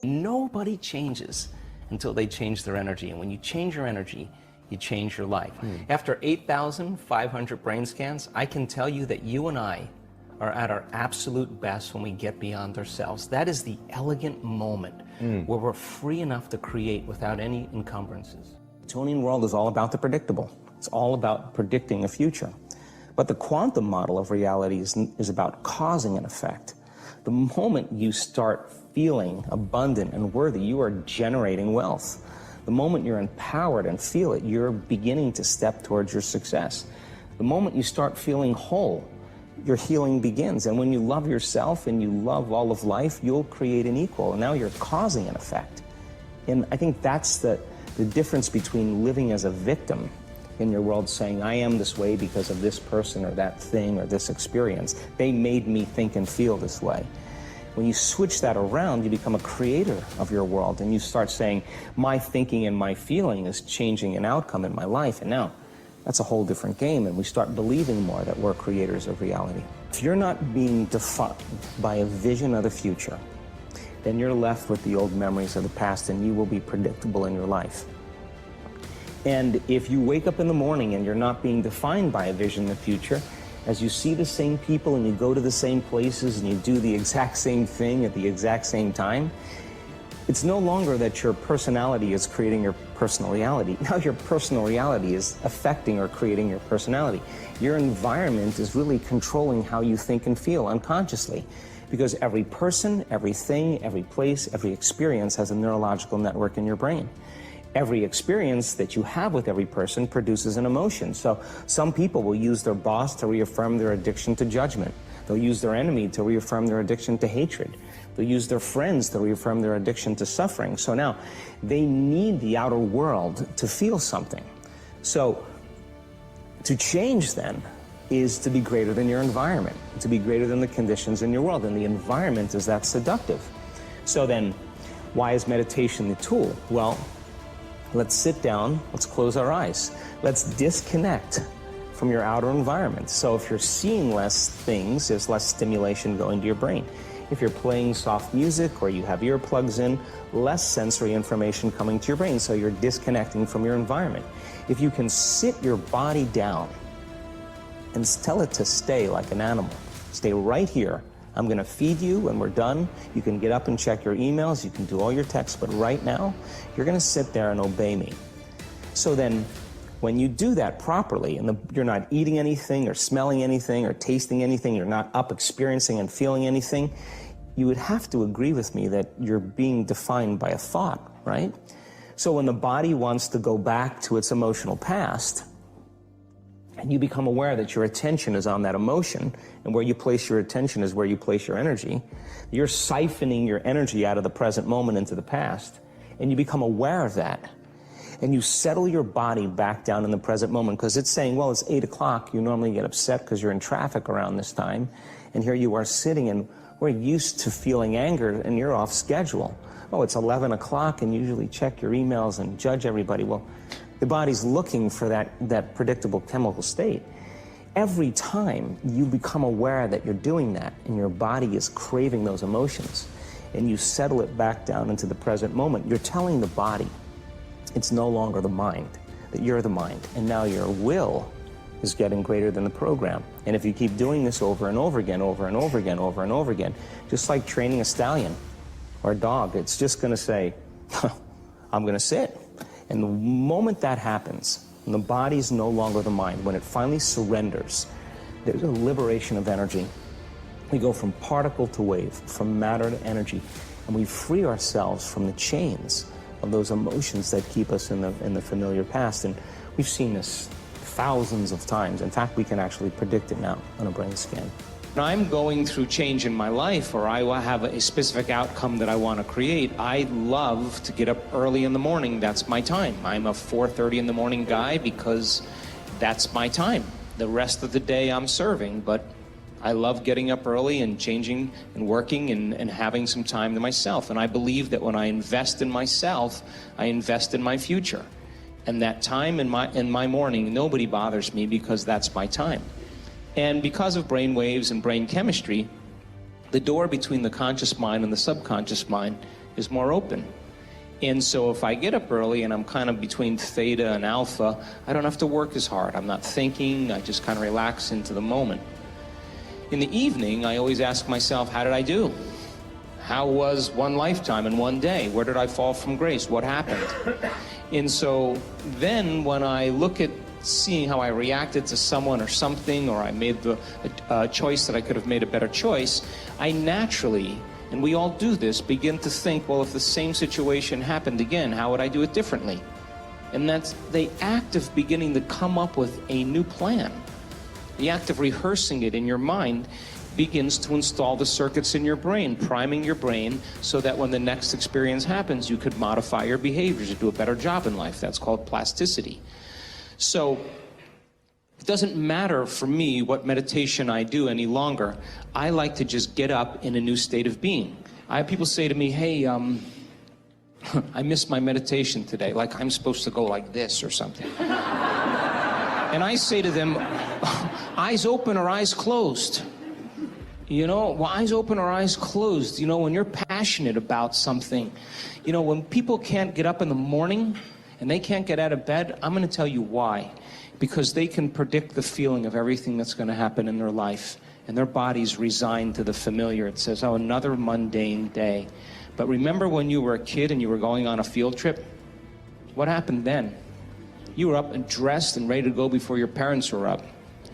Nobody changes until they change their energy. And when you change your energy, you change your life. After 8,500 brain scans, I can tell you that you and I are at our absolute best when we get beyond ourselves. That is the elegant moment where we're free enough to create without any encumbrances. The Newtonian world is all about the predictable. It's all about predicting a future. But the quantum model of reality is about causing an effect. The moment you start feeling abundant and worthy, you are generating wealth. The moment you're empowered and feel it, you're beginning to step towards your success. The moment you start feeling whole, your healing begins. And when you love yourself and you love all of life, you'll create an equal. And now you're causing an effect. And I think that's the difference between living as a victim in your world, saying, I am this way because of this person or that thing or this experience. They made me think and feel this way. When you switch that around, you become a creator of your world, and you start saying, my thinking and my feeling is changing an outcome in my life. And now that's a whole different game, and we start believing more that we're creators of reality. If you're not being defined by a vision of the future, then you're left with the old memories of the past, and you will be predictable in your life. And if you wake up in the morning and you're not being defined by a vision of the future, as you see the same people and you go to the same places and you do the exact same thing at the exact same time, it's no longer that your personality is creating your personal reality. Now your personal reality is affecting or creating your personality. Your environment is really controlling how you think and feel unconsciously, because every person, everything, every place, every experience has a neurological network in your brain. Every experience that you have with every person produces an emotion. So some people will use their boss to reaffirm their addiction to judgment. They'll use their enemy to reaffirm their addiction to hatred. They'll use their friends to reaffirm their addiction to suffering. So now they need the outer world to feel something. So to change then is to be greater than your environment, to be greater than the conditions in your world. And the environment is that seductive. So then why is meditation the tool? Well, let's sit down, let's close our eyes. Let's disconnect from your outer environment. So if you're seeing less things, there's less stimulation going to your brain. If you're playing soft music or you have earplugs in, less sensory information coming to your brain, so you're disconnecting from your environment. If you can sit your body down and tell it to stay like an animal, stay right here. I'm going to feed you when we're done. You can get up and check your emails. You can do all your texts. But right now, you're going to sit there and obey me. So then when you do that properly, and you're not eating anything or smelling anything or tasting anything, you're not up experiencing and feeling anything, you would have to agree with me that you're being defined by a thought, right? So when the body wants to go back to its emotional past, and you become aware that your attention is on that emotion, and where you place your attention is where you place your energy, you're siphoning your energy out of the present moment into the past, and you become aware of that. And you settle your body back down in the present moment, because it's saying, well, it's 8 o'clock. You normally get upset because you're in traffic around this time, and here you are sitting, and we're used to feeling anger, and you're off schedule. Oh, it's 11 o'clock, and you usually check your emails and judge everybody. Well, the body's looking for that predictable chemical state. Every time you become aware that you're doing that and your body is craving those emotions and you settle it back down into the present moment, you're telling the body it's no longer the mind, that you're the mind. And now your will is getting greater than the program. And if you keep doing this over and over again, over and over again, over and over again, just like training a stallion or a dog, it's just going to say, I'm going to sit. And the moment that happens, and the body's no longer the mind, when it finally surrenders, there's a liberation of energy. We go from particle to wave, from matter to energy, and we free ourselves from the chains of those emotions that keep us in the familiar past. And we've seen this thousands of times. In fact, we can actually predict it now on a brain scan. When I'm going through change in my life, or I have a specific outcome that I want to create, I love to get up early in the morning. That's my time. I'm a 4:30 in the morning guy because that's my time. The rest of the day I'm serving, but I love getting up early and changing and working and having some time to myself. And I believe that when I invest in myself, I invest in my future. And that time in my morning, nobody bothers me because that's my time. And because of brain waves and brain chemistry, the door between the conscious mind and the subconscious mind is more open. And so if I get up early and I'm kind of between theta and alpha, I don't have to work as hard. I'm not thinking, I just kind of relax into the moment. In the evening, I always ask myself, how did I do? How was one lifetime in one day? Where did I fall from grace? What happened? And so then when I look at seeing how I reacted to someone or something, or I made a choice that I could have made a better choice, I naturally, and we all do this, begin to think, well, if the same situation happened again, how would I do it differently? And that's the act of beginning to come up with a new plan. The act of rehearsing it in your mind begins to install the circuits in your brain, priming your brain so that when the next experience happens, you could modify your behaviors to do a better job in life. That's called plasticity. So it doesn't matter for me what meditation I do any longer. I like to just get up in a new state of being. I have people say to me, hey, I missed my meditation today, like I'm supposed to go like this or something. And I say to them, eyes open or eyes closed? You know, well, eyes open or eyes closed. You know, when you're passionate about something, you know, when people can't get up in the morning and they can't get out of bed, I'm going to tell you why. Because they can predict the feeling of everything that's going to happen in their life. And their body's resigned to the familiar. It says, oh, another mundane day. But remember when you were a kid and you were going on a field trip? What happened then? You were up and dressed and ready to go before your parents were up.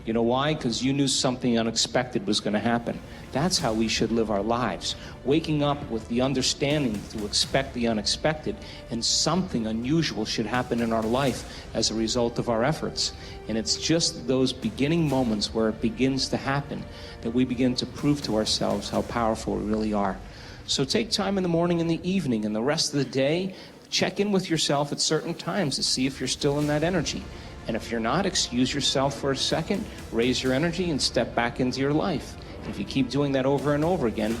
You know why? Because you knew something unexpected was going to happen. That's how we should live our lives. Waking up with the understanding to expect the unexpected, and something unusual should happen in our life as a result of our efforts. And it's just those beginning moments where it begins to happen that we begin to prove to ourselves how powerful we really are. So take time in the morning and the evening and the rest of the day. Check in with yourself at certain times to see if you're still in that energy. And if you're not, excuse yourself for a second, raise your energy, and step back into your life. And if you keep doing that over and over again,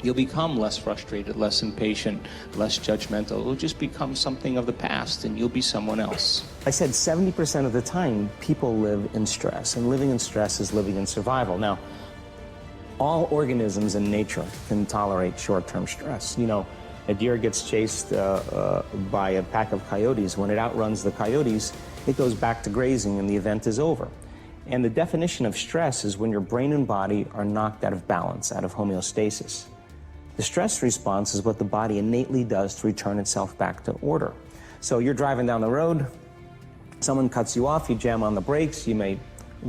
you'll become less frustrated, less impatient, less judgmental. It'll just become something of the past, and you'll be someone else. I said 70% of the time, people live in stress, and living in stress is living in survival. Now, all organisms in nature can tolerate short-term stress. You know, a deer gets chased by a pack of coyotes. When it outruns the coyotes, it goes back to grazing and the event is over. And the definition of stress is when your brain and body are knocked out of balance, out of homeostasis. The stress response is what the body innately does to return itself back to order. So you're driving down the road, someone cuts you off, you jam on the brakes, you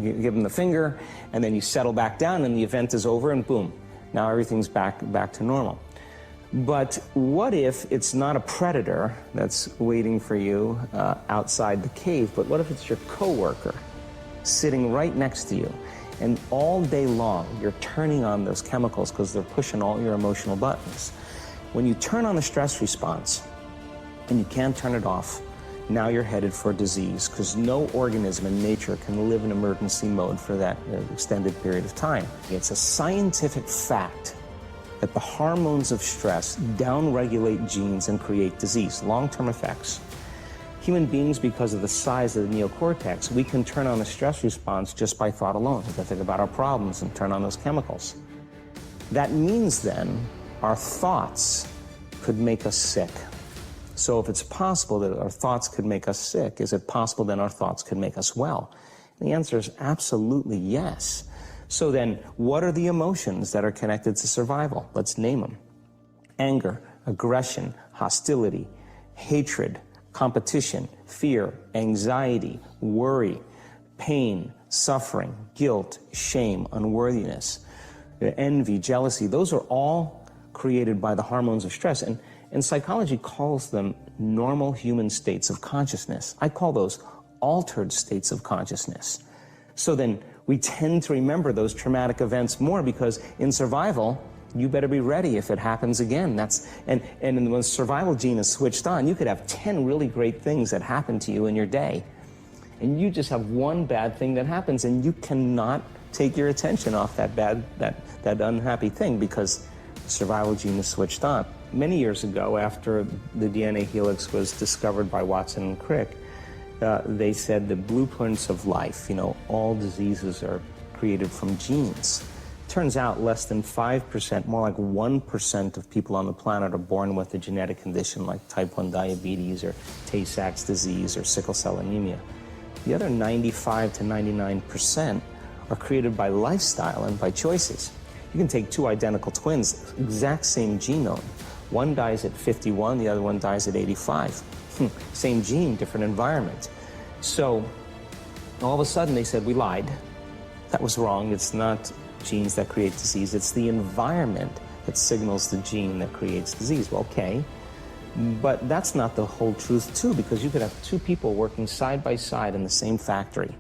give them the finger, and then you settle back down and the event is over and boom, now everything's back to normal. But what if it's not a predator that's waiting for you outside the cave, but what if it's your coworker sitting right next to you, and all day long you're turning on those chemicals because they're pushing all your emotional buttons. When you turn on the stress response and you can't turn it off, now you're headed for disease, because no organism in nature can live in emergency mode for that extended period of time. It's a scientific fact that the hormones of stress downregulate genes and create disease, long-term effects. Human beings, because of the size of the neocortex, we can turn on the stress response just by thought alone. We can think about our problems and turn on those chemicals. That means then our thoughts could make us sick. So if it's possible that our thoughts could make us sick, is it possible then our thoughts could make us well? And the answer is absolutely yes. So then, what are the emotions that are connected to survival? Let's name them. Anger, aggression, hostility, hatred, competition, fear, anxiety, worry, pain, suffering, guilt, shame, unworthiness, envy, jealousy. Those are all created by the hormones of stress. And psychology calls them normal human states of consciousness. I call those altered states of consciousness. So then, we tend to remember those traumatic events more because in survival, you better be ready if it happens again. And when the survival gene is switched on, you could have 10 really great things that happen to you in your day. And you just have one bad thing that happens and you cannot take your attention off that unhappy thing because the survival gene is switched on. Many years ago, after the DNA helix was discovered by Watson and Crick, they said the blueprints of life, you know, all diseases are created from genes. Turns out less than 5%, more like 1% of people on the planet are born with a genetic condition like type 1 diabetes or Tay-Sachs disease or sickle cell anemia. The other 95 to 99% are created by lifestyle and by choices. You can take two identical twins, exact same genome. One dies at 51, the other one dies at 85. Same gene, different environment. So all of a sudden they said, we lied. That was wrong. It's not genes that create disease. It's the environment that signals the gene that creates disease. Well, okay. But that's not the whole truth, too, because you could have two people working side by side in the same factory.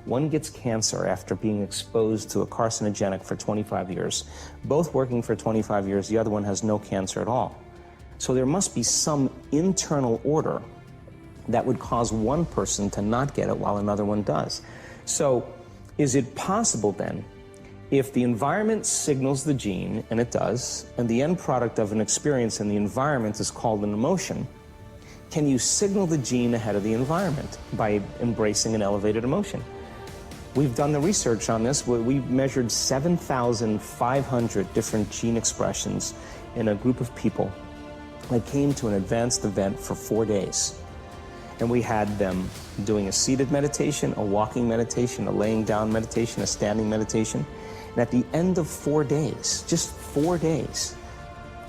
One gets cancer after being exposed to a carcinogenic for 25 years. Both working for 25 years, the other one has no cancer at all. So there must be some internal order that would cause one person to not get it while another one does. So is it possible then, if the environment signals the gene, and it does, and the end product of an experience in the environment is called an emotion, can you signal the gene ahead of the environment by embracing an elevated emotion? We've done the research on this. We've measured 7,500 different gene expressions in a group of people that came to an advanced event for 4 days. And we had them doing a seated meditation, a walking meditation, a laying down meditation, a standing meditation. And at the end of 4 days, just 4 days,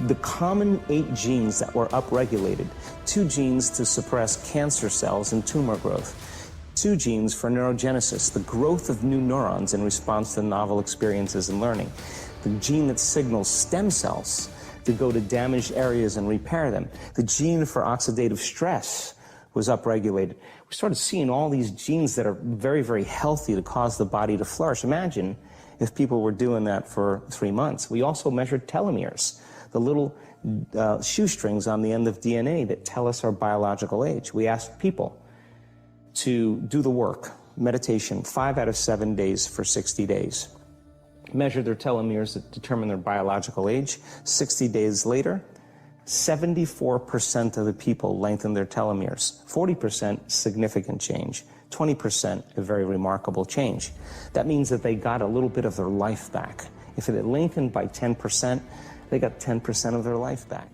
the common 8 genes that were upregulated, 2 genes to suppress cancer cells and tumor growth, 2 genes for neurogenesis, the growth of new neurons in response to novel experiences and learning, the gene that signals stem cells to go to damaged areas and repair them, the gene for oxidative stress was upregulated. We started seeing all these genes that are very, very healthy to cause the body to flourish. Imagine if people were doing that for 3 months. We also measured telomeres, the little shoestrings on the end of DNA that tell us our biological age. We asked people to do the work, meditation, 5 out of 7 days for 60 days. Measure their telomeres that determine their biological age. 60 days later, 74% of the people lengthened their telomeres. 40% significant change. 20% a very remarkable change. That means that they got a little bit of their life back. If it had lengthened by 10%, they got 10% of their life back.